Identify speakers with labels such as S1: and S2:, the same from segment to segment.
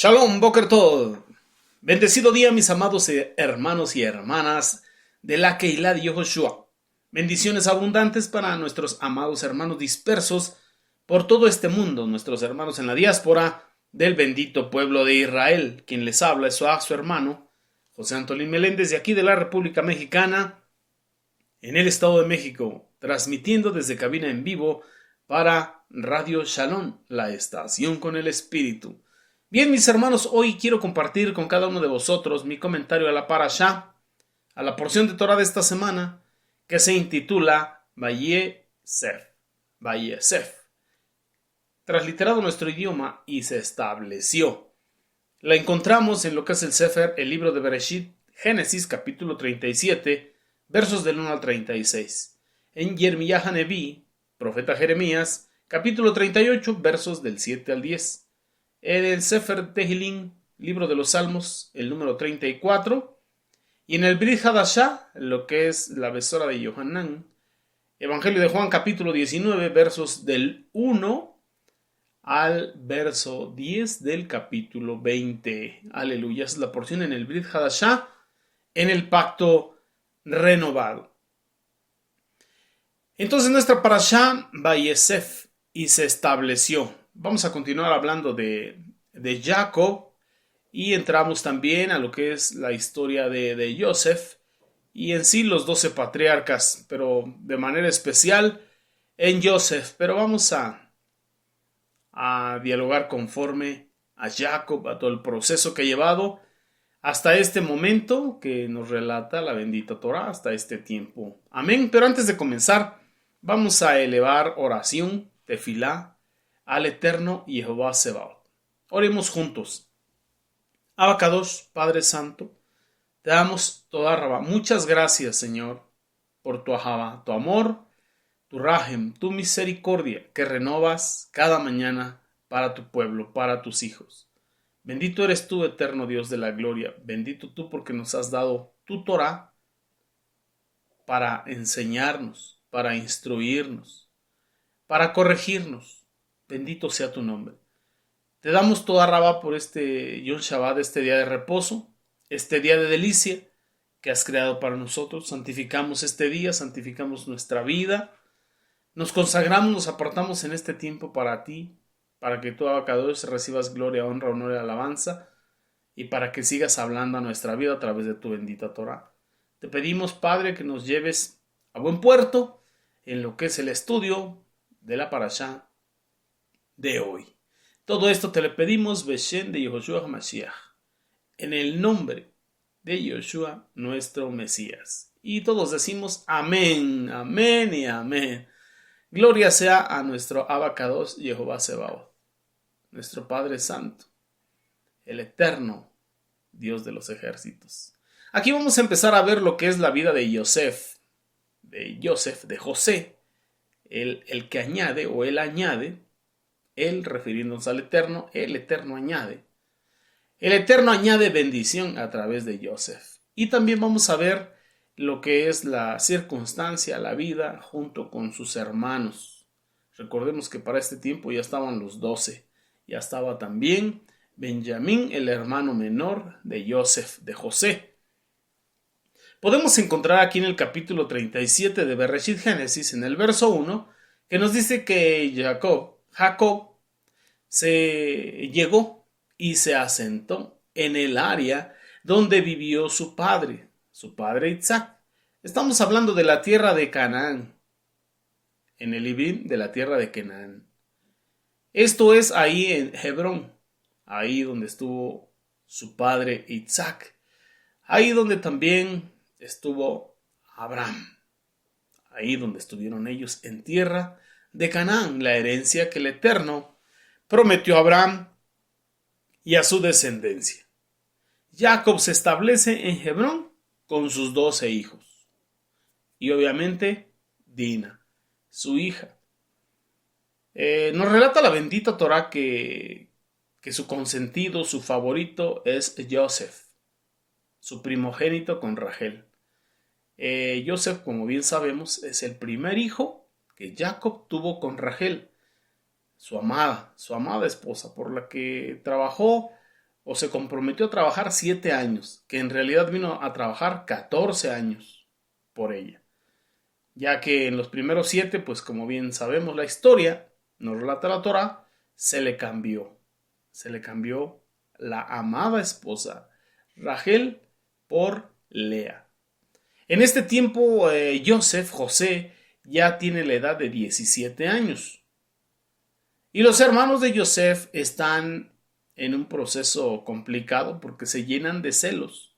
S1: Shalom, Boker Tov. Bendecido día, mis amados hermanos y hermanas de la Keilah de Yehoshua. Bendiciones abundantes para nuestros amados hermanos dispersos por todo este mundo, nuestros hermanos en la diáspora del bendito pueblo de Israel. Quien les habla es su hermano, José Antolín Meléndez, de aquí de la República Mexicana, en el Estado de México, transmitiendo desde cabina en vivo para Radio Shalom, la estación con el espíritu. Bien, mis hermanos, hoy quiero compartir con cada uno de vosotros mi comentario a la Parashá, a la porción de Torah de esta semana, que se intitula Vayesef, transliterado a nuestro idioma, y se estableció. La encontramos en lo que es el Sefer, el libro de Bereshit, Génesis, capítulo 37, versos del 1 al 36. En Yermiyah Haneví, profeta Jeremías, capítulo 38, versos del 7 al 10. En el Sefer Tehillim, libro de los Salmos, el número 34. Y en el Brit Hadashah, lo que es la besora de Yohanan, Evangelio de Juan, capítulo 19, versos del 1 al verso 10 del capítulo 20. Aleluya, esa es la porción en el Brit Hadashah, en el pacto renovado. Entonces nuestra Parashá, Vayesef, y se estableció. Vamos a continuar hablando de Jacob y entramos también a lo que es la historia de Joseph y en sí los 12 patriarcas, pero de manera especial en Joseph. Pero vamos a dialogar conforme a Jacob, a todo el proceso que ha llevado hasta este momento que nos relata la bendita Torah, hasta este tiempo. Amén. Pero antes de comenzar, vamos a elevar oración, tefilá, al eterno Jehová Sebaot. Oremos juntos. Abacadosh, Padre Santo, te damos toda Rabá. Muchas gracias, Señor, por tu ajaba, tu amor, tu rajem, tu misericordia que renovas cada mañana para tu pueblo, para tus hijos. Bendito eres tú, eterno Dios de la gloria. Bendito tú porque nos has dado tu Torah para enseñarnos, para instruirnos, para corregirnos. Bendito sea tu nombre. Te damos toda Rabá por este Yom Shabbat, este día de reposo, este día de delicia que has creado para nosotros. Santificamos este día, santificamos nuestra vida. Nos consagramos, nos apartamos en este tiempo para ti, para que tú, Abacadosh, recibas gloria, honra, honor y alabanza, y para que sigas hablando a nuestra vida a través de tu bendita Torah. Te pedimos, Padre, que nos lleves a buen puerto en lo que es el estudio de la Parashá de hoy. Todo esto te lo pedimos, Beshem de Yehoshua HaMashiach, en el nombre de Yoshua, nuestro Mesías. Y todos decimos amén, amén y amén. Gloria sea a nuestro Abacadosh Jehová Sebaot, nuestro Padre Santo, el eterno Dios de los ejércitos. Aquí vamos a empezar a ver lo que es la vida de José, el que añade, o él añade, él refiriéndose al eterno, el eterno añade. El eterno añade bendición a través de Joseph. Y también vamos a ver lo que es la circunstancia, la vida junto con sus hermanos. Recordemos que para este tiempo ya estaban los 12. Ya estaba también Benjamín, el hermano menor de José. Podemos encontrar aquí en el capítulo 37 de Bereshit Génesis, en el verso 1, que nos dice que Jacob se llegó y se asentó en el área donde vivió su padre Isaac. Estamos hablando de la tierra de Canaán, en el Ibrim de la tierra de Canaán. Esto es ahí en Hebrón, ahí donde estuvo su padre Isaac, ahí donde también estuvo Abraham, ahí donde estuvieron ellos en tierra de Canaán, la herencia que el Eterno prometió a Abraham y a su descendencia. Jacob se establece en Hebrón con sus 12 hijos y obviamente Dina, su hija. Nos relata la bendita Torah que su consentido, su favorito es Joseph, su primogénito con Rachel. Joseph, como bien sabemos, es el primer hijo que Jacob tuvo con Rachel, su amada esposa, por la que trabajó o se comprometió a trabajar 7 años, que en realidad vino a trabajar 14 años por ella, ya que en los primeros 7, pues como bien sabemos la historia, nos relata la Torá, se le cambió la amada esposa Rachel por Lea. En este tiempo, José, ya tiene la edad de 17 años. Y los hermanos de Joseph están en un proceso complicado porque se llenan de celos.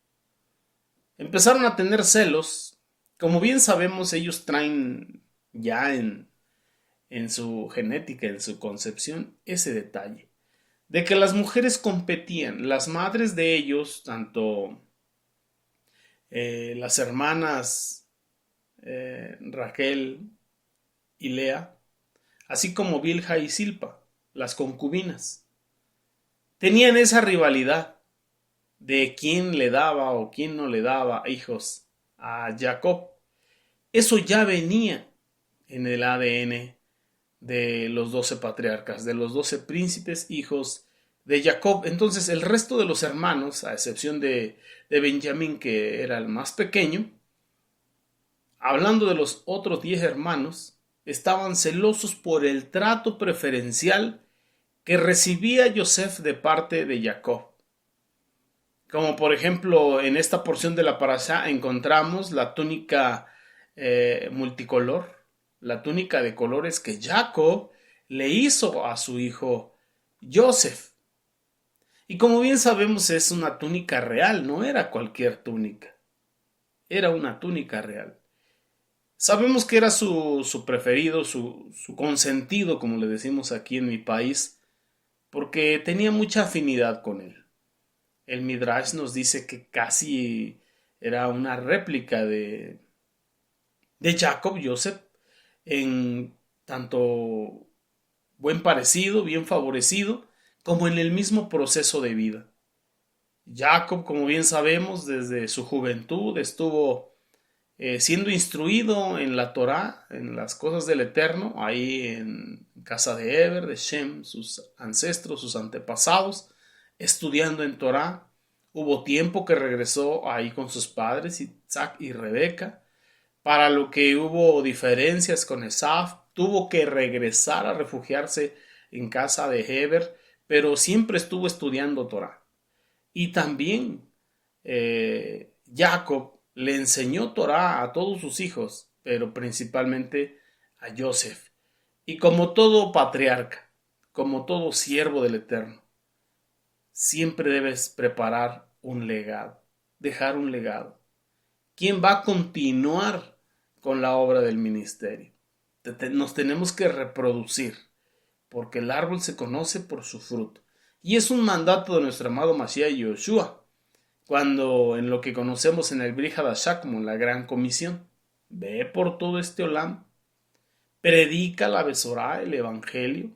S1: Empezaron a tener celos. Como bien sabemos, ellos traen ya en su genética, en su concepción, ese detalle. De que las mujeres competían. Las madres de ellos, tanto las hermanas Raquel y Lea, así como Bilha y Silpa, las concubinas, tenían esa rivalidad de quién le daba o quién no le daba hijos a Jacob. Eso ya venía en el ADN de los 12 patriarcas, de los 12 príncipes hijos de Jacob. Entonces el resto de los hermanos, a excepción de Benjamín, que era el más pequeño, hablando de los otros 10 hermanos, estaban celosos por el trato preferencial que recibía Joseph de parte de Jacob. Como por ejemplo en esta porción de la parashá encontramos la túnica multicolor, la túnica de colores que Jacob le hizo a su hijo Joseph. Y como bien sabemos es una túnica real, no era cualquier túnica, era una túnica real. Sabemos que era su preferido, su consentido, como le decimos aquí en mi país, porque tenía mucha afinidad con él. El Midrash nos dice que casi era una réplica de Jacob Joseph en tanto buen parecido, bien favorecido, como en el mismo proceso de vida. Jacob, como bien sabemos, desde su juventud estuvo siendo instruido en la Torá, en las cosas del Eterno, ahí en casa de Eber, de Shem, sus ancestros, sus antepasados, estudiando en Torá. Hubo tiempo que regresó ahí con sus padres, Isaac y Rebeca, para lo que hubo diferencias con Esaf, tuvo que regresar a refugiarse en casa de Eber, pero siempre estuvo estudiando Torá. Y también Jacob le enseñó Torá a todos sus hijos, pero principalmente a Joseph. Y como todo patriarca, como todo siervo del Eterno, siempre debes preparar un legado, dejar un legado. ¿Quién va a continuar con la obra del ministerio? Nos tenemos que reproducir, porque el árbol se conoce por su fruto. Y es un mandato de nuestro amado Mashiach Yoshua, cuando en lo que conocemos en el Brit Hadashah como la Gran Comisión, ve por todo este olam, predica la Besorá, el Evangelio,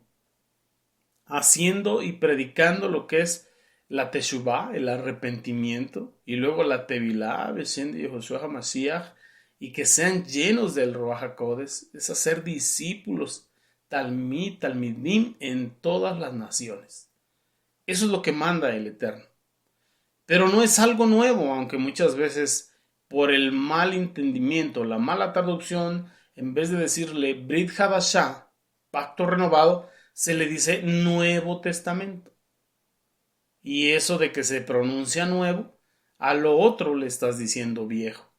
S1: haciendo y predicando lo que es la Teshuvah, el arrepentimiento, y luego la Tevilá, Beshem de Yehoshua HaMashiach, y que sean llenos del Ruach HaKodesh, es hacer discípulos, talmidim en todas las naciones. Eso es lo que manda el Eterno. Pero no es algo nuevo, aunque muchas veces por el mal entendimiento, la mala traducción, en vez de decirle Brit Hadashah, pacto renovado, se le dice Nuevo Testamento. Y eso de que se pronuncia nuevo, a lo otro le estás diciendo viejo.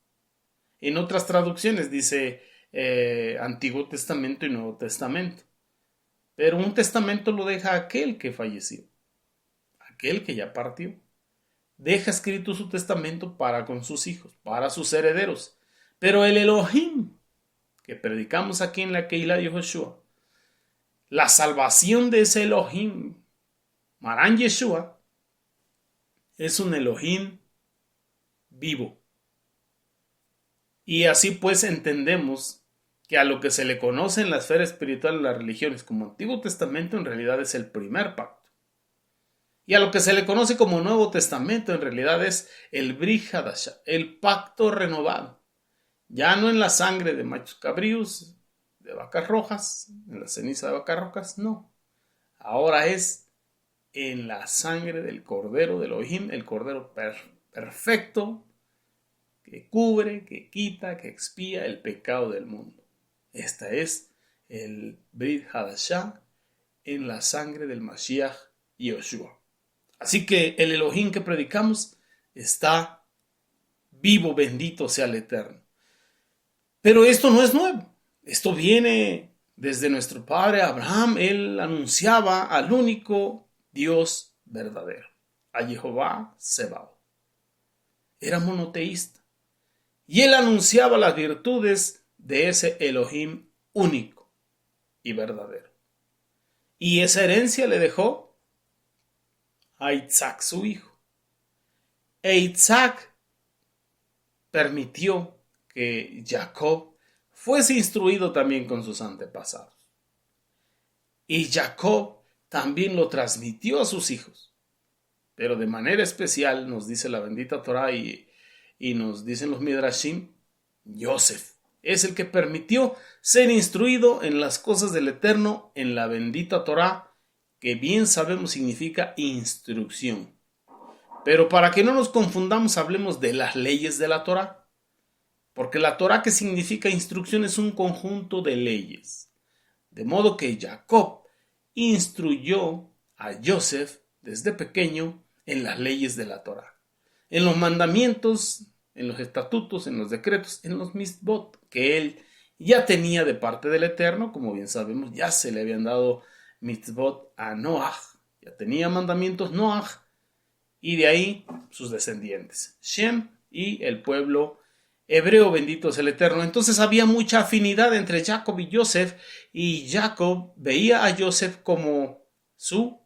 S1: En otras traducciones dice Antiguo Testamento y Nuevo Testamento. Pero un testamento lo deja aquel que falleció, aquel que ya partió. Deja escrito su testamento para con sus hijos, para sus herederos. Pero el Elohim, que predicamos aquí en la Keilah de Yehoshua, la salvación de ese Elohim, Marán Yeshua, es un Elohim vivo. Y así pues entendemos que a lo que se le conoce en la esfera espiritual de las religiones como Antiguo Testamento en realidad es el primer pacto. Y a lo que se le conoce como Nuevo Testamento en realidad es el Brit Hadashah, el pacto renovado. Ya no en la sangre de machos cabríos, de vacas rojas, en la ceniza de vacas rojas, no. Ahora es en la sangre del Cordero de Elohim, el Cordero perfecto, que cubre, que quita, que expía el pecado del mundo. Esta es el Brit Hadashah en la sangre del Mashiach Yoshua. Así que el Elohim que predicamos está vivo, bendito sea el Eterno. Pero esto no es nuevo. Esto viene desde nuestro padre Abraham. Él anunciaba al único Dios verdadero, a Jehová Sebaot. Era monoteísta. Y él anunciaba las virtudes de ese Elohim único y verdadero. Y esa herencia le dejó a Isaac, su hijo. E Isaac permitió que Jacob fuese instruido también con sus antepasados. Y Jacob también lo transmitió a sus hijos. Pero de manera especial, nos dice la bendita Torah y nos dicen los Midrashim, Yosef es el que permitió ser instruido en las cosas del Eterno en la bendita Torah, que bien sabemos significa instrucción. Pero para que no nos confundamos, hablemos de las leyes de la Torah. Porque la Torah, que significa instrucción, es un conjunto de leyes. De modo que Jacob instruyó a Yosef desde pequeño en las leyes de la Torah. En los mandamientos, en los estatutos, en los decretos, en los mitzvot, que él ya tenía de parte del Eterno. Como bien sabemos, ya se le habían dado mitzvot a Noach. Ya tenía mandamientos Noach. Y de ahí sus descendientes, Shem y el pueblo hebreo, bendito es el Eterno. Entonces había mucha afinidad entre Jacob y Yosef, y Jacob veía a Yosef como su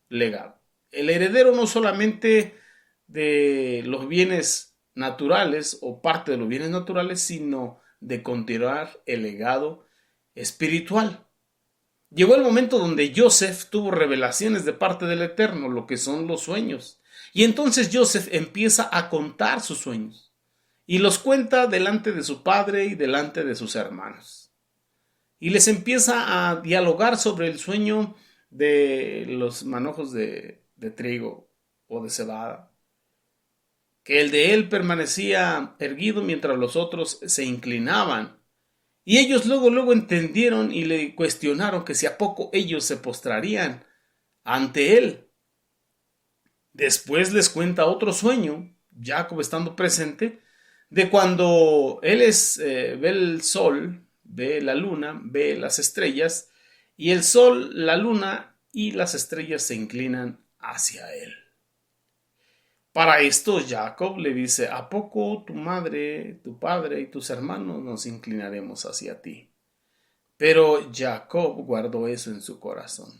S1: legado. El heredero no solamente de los bienes naturales o parte de los bienes naturales, sino de continuar el legado espiritual. Llegó el momento donde Yosef tuvo revelaciones de parte del Eterno, lo que son los sueños. Y entonces Yosef empieza a contar sus sueños. Y los cuenta delante de su padre y delante de sus hermanos. Y les empieza a dialogar sobre el sueño de los manojos de trigo o de cebada. Que el de él permanecía erguido mientras los otros se inclinaban. Y ellos luego entendieron y le cuestionaron que si a poco ellos se postrarían ante él. Después les cuenta otro sueño, Jacob estando presente, de cuando él ve el sol, ve la luna, ve las estrellas, y el sol, la luna y las estrellas se inclinan hacia él. Para esto Jacob le dice, ¿a poco tu madre, tu padre y tus hermanos nos inclinaremos hacia ti? Pero Jacob guardó eso en su corazón.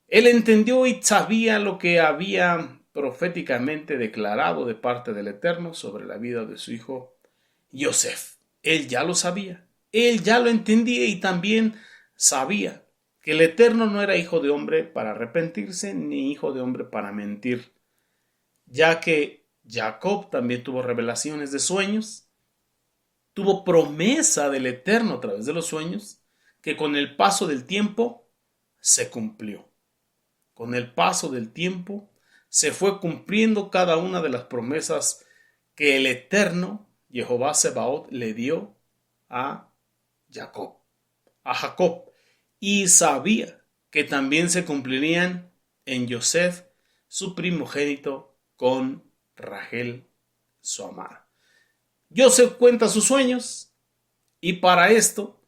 S1: Él entendió y sabía lo que había proféticamente declarado de parte del Eterno sobre la vida de su hijo Yosef. Él ya lo sabía, él ya lo entendía, y también sabía que el Eterno no era hijo de hombre para arrepentirse, ni hijo de hombre para mentir, ya que Jacob también tuvo revelaciones de sueños, tuvo promesa del Eterno a través de los sueños, que con el paso del tiempo se cumplió. Con el paso del tiempo se fue cumpliendo cada una de las promesas que el Eterno, Jehová Sebaot, le dio a Jacob, y sabía que también se cumplirían en Yosef, su primogénito, con Rachel, su amada. Yosef cuenta sus sueños, y para esto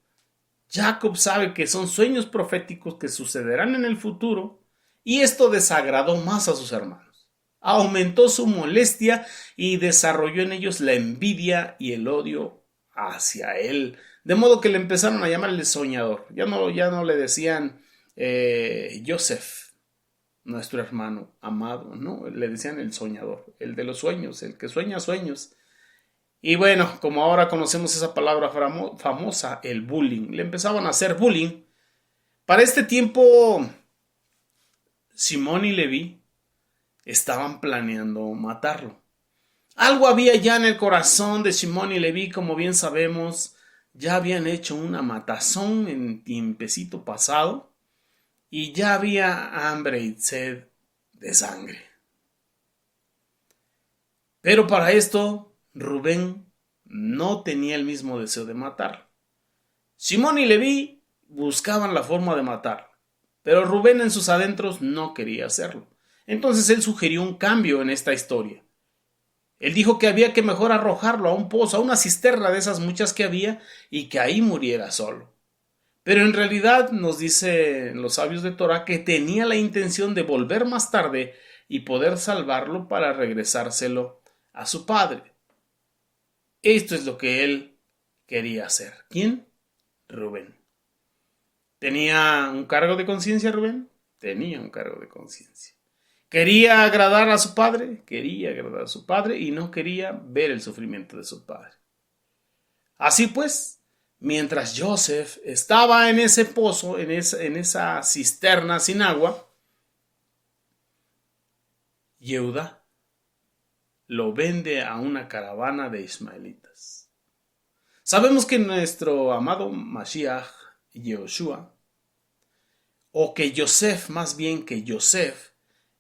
S1: Jacob sabe que son sueños proféticos que sucederán en el futuro, y esto desagradó más a sus hermanos. Aumentó su molestia y desarrolló en ellos la envidia y el odio hacia él. De modo que le empezaron a llamar el soñador. Ya no le decían Yosef, nuestro hermano amado, no, le decían el soñador, el de los sueños, el que sueña sueños. Y bueno, como ahora conocemos esa palabra famosa, el bullying. Le empezaban a hacer bullying. Para este tiempo, Simón y Leví estaban planeando matarlo. Algo había ya en el corazón de Simón y Leví, como bien sabemos, ya habían hecho una matazón en tiempecito pasado, y ya había hambre y sed de sangre. Pero para esto, Rubén no tenía el mismo deseo de matar. Simón y Leví buscaban la forma de matar, pero Rubén en sus adentros no quería hacerlo. Entonces él sugirió un cambio en esta historia. Él dijo que había que mejor arrojarlo a un pozo, a una cisterna de esas muchas que había, y que ahí muriera solo. Pero en realidad nos dicen los sabios de Torah que tenía la intención de volver más tarde y poder salvarlo para regresárselo a su padre. Esto es lo que él quería hacer. ¿Quién? Rubén. ¿Tenía un cargo de conciencia Rubén? Tenía un cargo de conciencia. ¿Quería agradar a su padre? Quería agradar a su padre y no quería ver el sufrimiento de su padre. Así pues, mientras Joseph estaba en ese pozo, en esa cisterna sin agua, Yehuda lo vende a una caravana de ismaelitas. Sabemos que nuestro amado Mashiach, Yehoshua, o que Yosef, más bien que Yosef,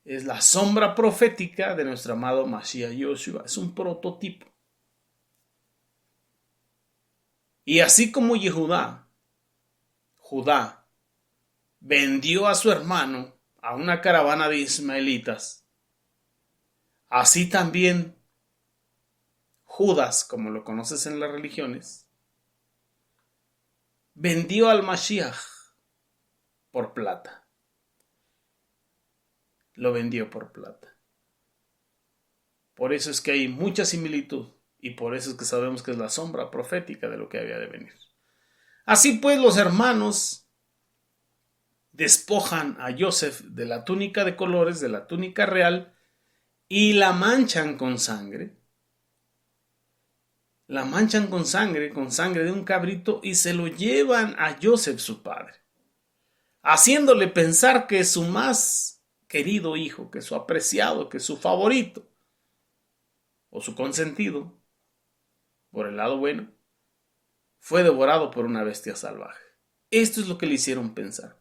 S1: es la sombra profética de nuestro amado Mashiach Yehoshua. Es un prototipo. Y así como Judá vendió a su hermano a una caravana de ismaelitas, así también Judas, como lo conoces en las religiones, vendió al Mashiach por plata. Lo vendió por plata. Por eso es que hay mucha similitud y por eso es que sabemos que es la sombra profética de lo que había de venir. Así pues, los hermanos despojan a Joseph de la túnica de colores, de la túnica real, y la manchan con sangre. La manchan con sangre de un cabrito, y se lo llevan a Joseph, su padre, haciéndole pensar que es su más querido hijo, que es su apreciado, que es su favorito, o su consentido, por el lado bueno, fue devorado por una bestia salvaje. Esto es lo que le hicieron pensar.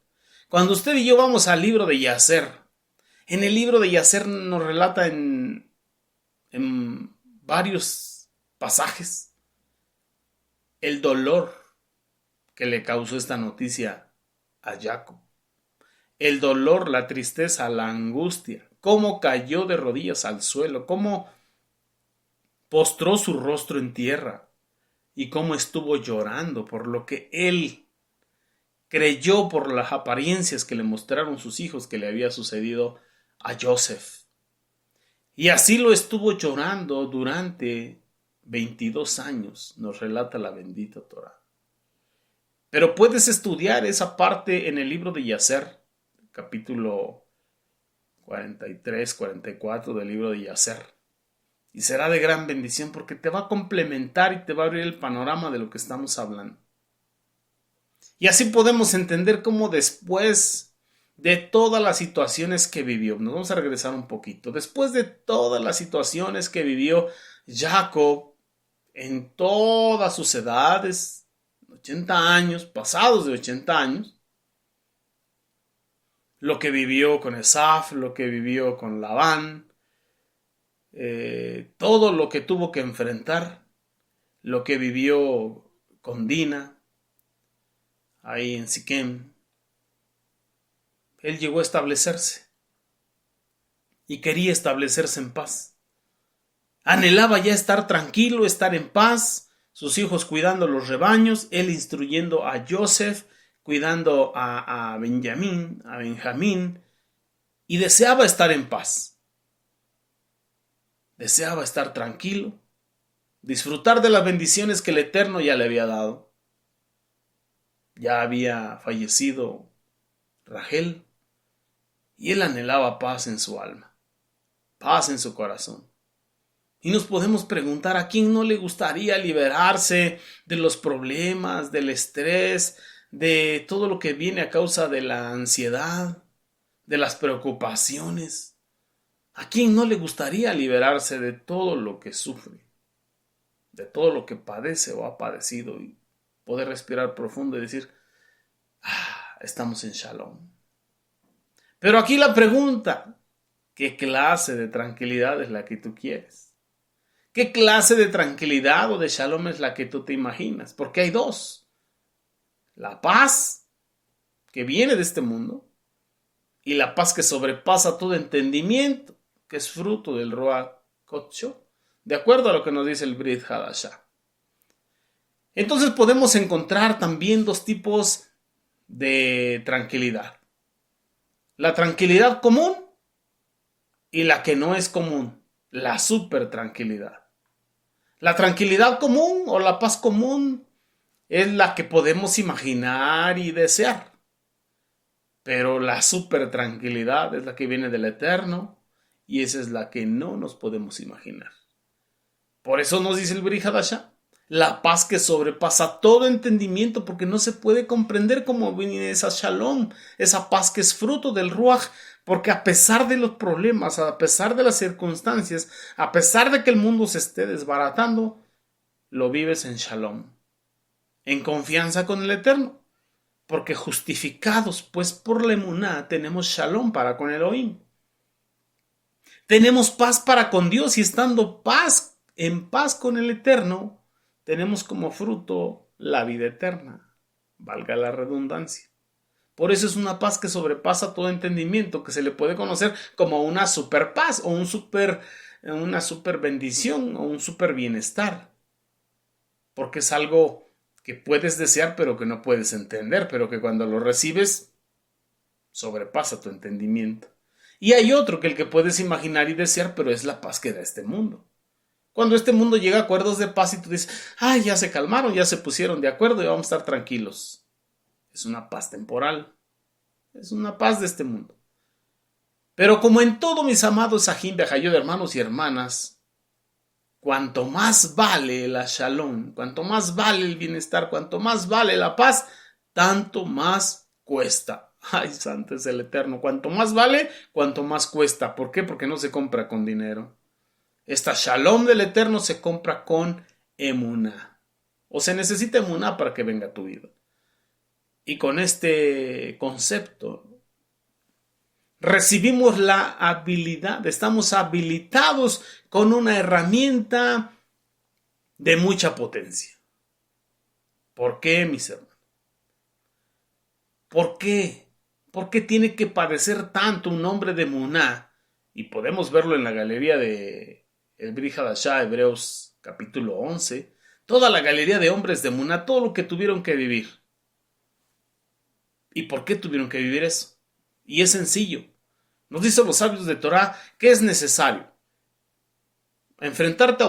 S1: Cuando usted y yo vamos al libro de Yacer, en el libro de Yacer nos relata en varios pasajes el dolor que le causó esta noticia a Jacob. El dolor, la tristeza, la angustia, cómo cayó de rodillas al suelo, cómo postró su rostro en tierra y cómo estuvo llorando por lo que él creyó por las apariencias que le mostraron sus hijos que le había sucedido a Joseph. Y así lo estuvo llorando durante 22 años, nos relata la bendita Torah. Pero puedes estudiar esa parte en el libro de Yacer, capítulo 43, 44 del libro de Yacer. Y será de gran bendición porque te va a complementar y te va a abrir el panorama de lo que estamos hablando. Y así podemos entender cómo después de todas las situaciones que vivió, nos vamos a regresar un poquito, después de todas las situaciones que vivió Jacob en todas sus edades, 80 años, pasados de 80 años, lo que vivió con Esaf, lo que vivió con Labán, todo lo que tuvo que enfrentar, lo que vivió con Dina, ahí en Siquem, él llegó a establecerse y quería establecerse en paz. Anhelaba ya estar tranquilo, estar en paz, sus hijos cuidando los rebaños, él instruyendo a Joseph, cuidando a Benjamín, y deseaba estar en paz. Deseaba estar tranquilo, disfrutar de las bendiciones que el Eterno ya le había dado. Ya había fallecido Rachel y él anhelaba paz en su alma, paz en su corazón. Y nos podemos preguntar a quién no le gustaría liberarse de los problemas, del estrés, de todo lo que viene a causa de la ansiedad, de las preocupaciones. ¿A quién no le gustaría liberarse de todo lo que sufre, de todo lo que padece o ha padecido y poder respirar profundo y decir, estamos en Shalom? Pero aquí la pregunta, ¿qué clase de tranquilidad es la que tú quieres? ¿Qué clase de tranquilidad o de shalom es la que tú te imaginas? Porque hay dos. La paz que viene de este mundo y la paz que sobrepasa todo entendimiento, que es fruto del Ruach Kodsho, de acuerdo a lo que nos dice el Brit Hadashah. Entonces podemos encontrar también dos tipos de tranquilidad. La tranquilidad común y la que no es común, la super tranquilidad. La tranquilidad común o la paz común es la que podemos imaginar y desear. Pero la super tranquilidad es la que viene del Eterno y esa es la que no nos podemos imaginar. Por eso nos dice el Brit Hadashah, la paz que sobrepasa todo entendimiento, porque no se puede comprender cómo viene esa shalom, esa paz que es fruto del Ruach, porque a pesar de los problemas, a pesar de las circunstancias, a pesar de que el mundo se esté desbaratando, lo vives en shalom, en confianza con el Eterno, porque justificados pues por la emuná tenemos shalom para con Elohim. Tenemos paz para con Dios y estando en paz con el Eterno, tenemos como fruto la vida eterna, valga la redundancia. Por eso es una paz que sobrepasa todo entendimiento, que se le puede conocer como una super paz o una super bendición o un super bienestar. Porque es algo que puedes desear pero que no puedes entender, pero que cuando lo recibes sobrepasa tu entendimiento. Y hay otro que el que puedes imaginar y desear, pero es la paz que da este mundo. Cuando este mundo llega a acuerdos de paz y tú dices, ay, ya se calmaron, ya se pusieron de acuerdo y vamos a estar tranquilos. Es una paz temporal. Es una paz de este mundo. Pero como en todo, mis amados Sahim Bejayot, hermanos y hermanas, cuanto más vale la shalom, cuanto más vale el bienestar, cuanto más vale la paz, tanto más cuesta. Ay, santo es el Eterno. Cuanto más vale, cuanto más cuesta. ¿Por qué? Porque no se compra con dinero. Esta shalom del Eterno se compra con emuná. O se necesita emuná para que venga tu vida. Y con este concepto recibimos la habilidad, estamos habilitados con una herramienta de mucha potencia. ¿Por qué, mis hermanos? ¿Por qué? ¿Por qué tiene que padecer tanto un hombre de emuná? Y podemos verlo en la galería de el Brit Hadashah, Hebreos capítulo 11. Toda la galería de hombres de emuná, todo lo que tuvieron que vivir. ¿Y por qué tuvieron que vivir eso? Y es sencillo. Nos dicen los sabios de Torah que es necesario enfrentarte a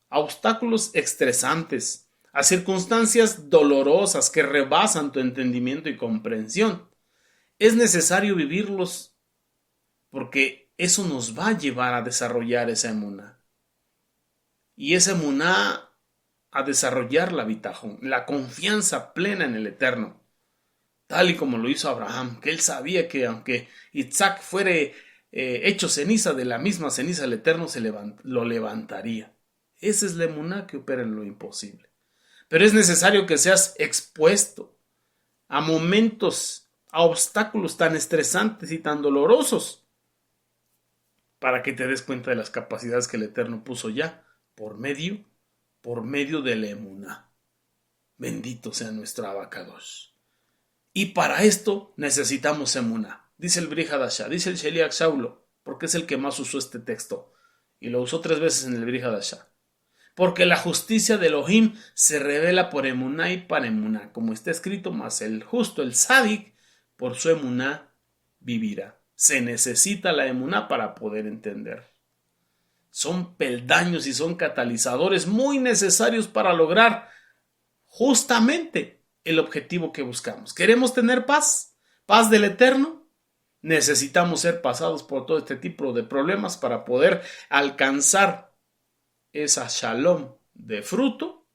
S1: obstáculos estresantes, a circunstancias dolorosas que rebasan tu entendimiento y comprensión. Es necesario vivirlos porque eso nos va a llevar a desarrollar esa emuná. Y esa emuná a desarrollar la bitajón, la confianza plena en el Eterno. Tal y como lo hizo Abraham, que él sabía que aunque Isaac fuere hecho ceniza, de la misma ceniza el Eterno lo levantaría. Esa es la emuná que opera en lo imposible. Pero es necesario que seas expuesto a momentos, a obstáculos tan estresantes y tan dolorosos, para que te des cuenta de las capacidades que el Eterno puso ya por medio de la emuná. Bendito sea nuestro Abacados. Y para esto necesitamos emuná. Dice el Brit Hadashah, dice el Sheliach Shaulo, porque es el que más usó este texto. Y lo usó 3 veces en el Brit Hadashah. Porque la justicia de Elohim se revela por emuná y para emuná. Como está escrito, más el justo, el sádic, por su emuná vivirá. Se necesita la emuná para poder entender. Son peldaños y son catalizadores muy necesarios para lograr justamente el objetivo que buscamos. ¿Queremos tener paz? ¿Paz del Eterno? Necesitamos ser pasados por todo este tipo de problemas para poder alcanzar esa shalom de fruto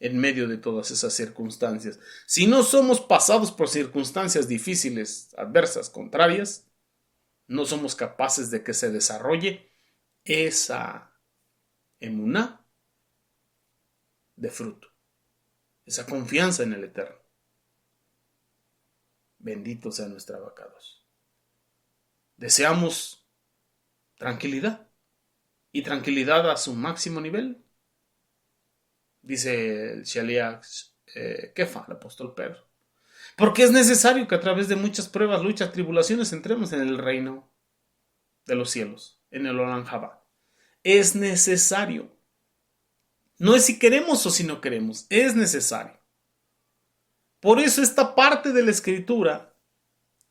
S1: en medio de todas esas circunstancias. Si no somos pasados por circunstancias difíciles, adversas, contrarias, no somos capaces de que se desarrolle esa emuná de fruto, esa confianza en el Eterno. Bendito sea nuestro Abacados. Deseamos tranquilidad, y tranquilidad a su máximo nivel. Dice el Shaliach Kefa, el apóstol Pedro. Porque es necesario que a través de muchas pruebas, luchas, tribulaciones entremos en el reino de los cielos, en el Olam Haba. Es necesario. No es si queremos o si no queremos, es necesario. Por eso esta parte de la escritura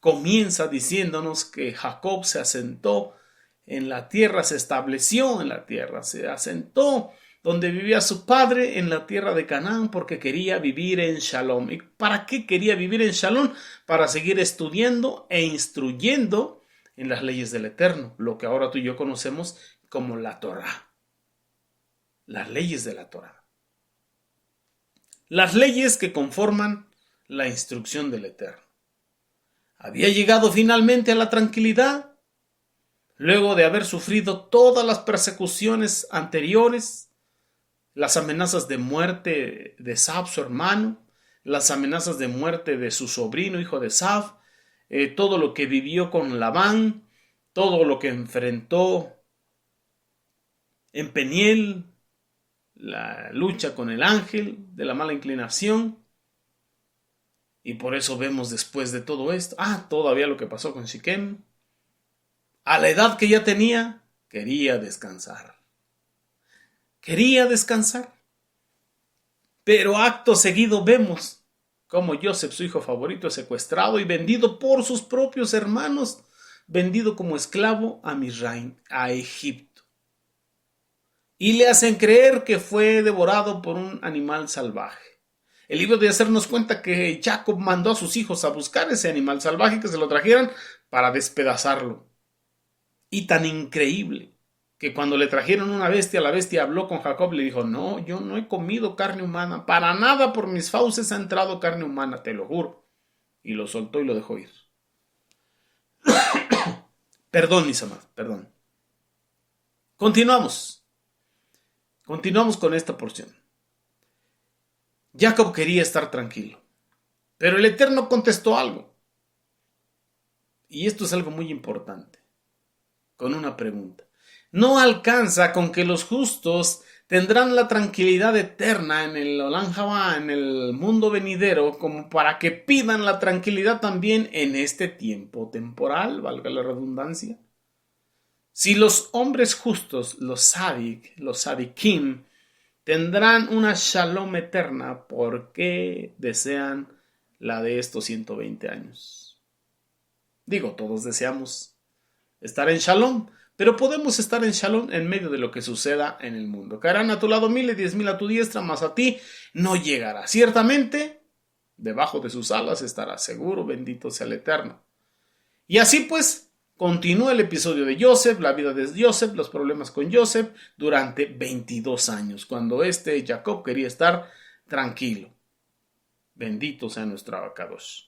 S1: comienza diciéndonos que Jacob se asentó en la tierra, se estableció en la tierra, se asentó donde vivía su padre, en la tierra de Canaán, porque quería vivir en Shalom. ¿Y para qué quería vivir en Shalom? Para seguir estudiando e instruyendo en las leyes del Eterno, lo que ahora tú y yo conocemos como la Torá. Las leyes de la Torá. Las leyes que conforman la instrucción del Eterno. Había llegado finalmente a la tranquilidad, luego de haber sufrido todas las persecuciones anteriores, las amenazas de muerte de Esaf, su hermano, las amenazas de muerte de su sobrino, hijo de Esaf, todo lo que vivió con Labán, todo lo que enfrentó en Peniel, la lucha con el ángel de la mala inclinación. Y por eso vemos después de todo esto, todavía lo que pasó con Siquem. A la edad que ya tenía, quería descansar. Quería descansar. Pero acto seguido vemos cómo Joseph, su hijo favorito, es secuestrado y vendido por sus propios hermanos, vendido como esclavo a Misraim, a Egipto. Y le hacen creer que fue devorado por un animal salvaje. El libro de hacernos cuenta que Jacob mandó a sus hijos a buscar ese animal salvaje, que se lo trajeran para despedazarlo. Y tan increíble que cuando le trajeron una bestia, la bestia habló con Jacob y le dijo: no, yo no he comido carne humana, para nada por mis fauces ha entrado carne humana, te lo juro. Y lo soltó y lo dejó ir. Perdón, mis amados, perdón. Continuamos con esta porción. Jacob quería estar tranquilo, pero el Eterno contestó algo. Y esto es algo muy importante, con una pregunta. No alcanza con que los justos tendrán la tranquilidad eterna en el Olam Haba, en el mundo venidero, como para que pidan la tranquilidad también en este tiempo temporal, valga la redundancia. Si los hombres justos, los sadikim, tendrán una shalom eterna, ¿por qué desean la de estos 120 años? Digo, todos deseamos estar en shalom, pero podemos estar en shalom en medio de lo que suceda en el mundo. Caerán a tu lado 1000 y 10,000 a tu diestra, mas a ti no llegará. Ciertamente, debajo de sus alas estarás seguro, bendito sea el Eterno. Y así pues, continúa el episodio de Joseph, la vida de Joseph, los problemas con Joseph, durante 22 años, cuando Jacob quería estar tranquilo. Bendito sea nuestro Abacadosh.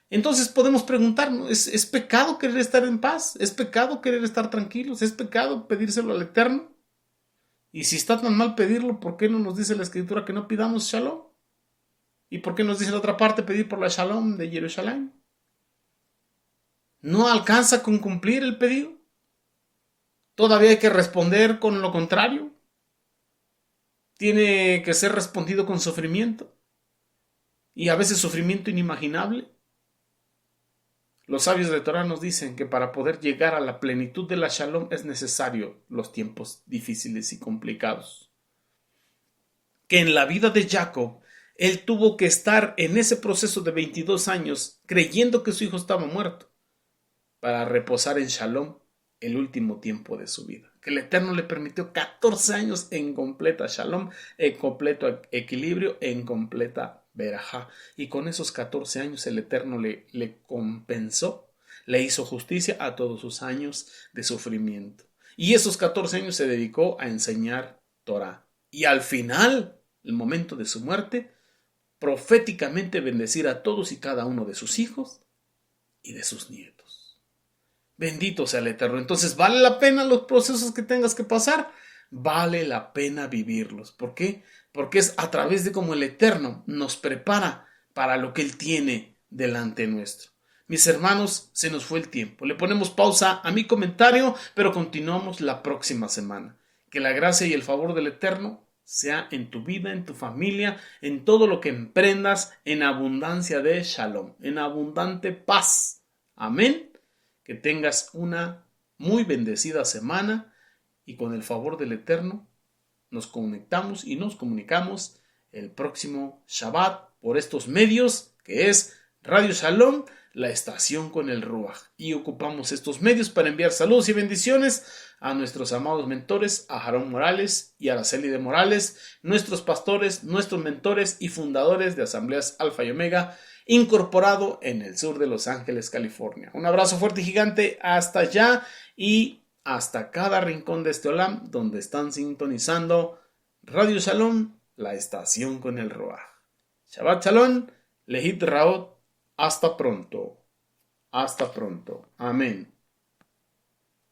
S1: Entonces podemos preguntarnos, ¿es pecado querer estar en paz? ¿Es pecado querer estar tranquilos? ¿Es pecado pedírselo al Eterno? Y si está tan mal pedirlo, ¿por qué no nos dice la Escritura que no pidamos shalom? ¿Y por qué nos dice la otra parte pedir por la shalom de Jerusalén? ¿No alcanza con cumplir el pedido? ¿Todavía hay que responder con lo contrario? ¿Tiene que ser respondido con sufrimiento? Y a veces sufrimiento inimaginable. Los sabios de Torah nos dicen que para poder llegar a la plenitud de la Shalom es necesario los tiempos difíciles y complicados. Que en la vida de Jacob, él tuvo que estar en ese proceso de 22 años creyendo que su hijo estaba muerto para reposar en Shalom el último tiempo de su vida. Que el Eterno le permitió 14 años en completa Shalom, en completo equilibrio, en completa Berajá. Y con esos 14 años el Eterno le compensó, le hizo justicia a todos sus años de sufrimiento. Y esos 14 años se dedicó a enseñar Torah. Y al final, el momento de su muerte, proféticamente bendecir a todos y cada uno de sus hijos y de sus nietos. Bendito sea el Eterno. Entonces, ¿vale la pena los procesos que tengas que pasar? Vale la pena vivirlos. ¿Por qué? Porque es a través de cómo el Eterno nos prepara para lo que Él tiene delante nuestro. Mis hermanos, se nos fue el tiempo. Le ponemos pausa a mi comentario, pero continuamos la próxima semana. Que la gracia y el favor del Eterno sea en tu vida, en tu familia, en todo lo que emprendas, en abundancia de shalom, en abundante paz. Amén. Que tengas una muy bendecida semana y con el favor del Eterno nos conectamos y nos comunicamos el próximo Shabbat por estos medios que es Radio Shalom, la estación con el Ruach. Y ocupamos estos medios para enviar saludos y bendiciones a nuestros amados mentores, a Aarón Morales y a Araceli de Morales, nuestros pastores, nuestros mentores y fundadores de Asambleas Alfa y Omega, incorporado en el sur de Los Ángeles, California. Un abrazo fuerte y gigante hasta allá y hasta cada rincón de este olam donde están sintonizando Radio Shalom, la estación con el Ruach. Shabbat Shalom, Lehit Raot, hasta pronto. Hasta pronto. Amén.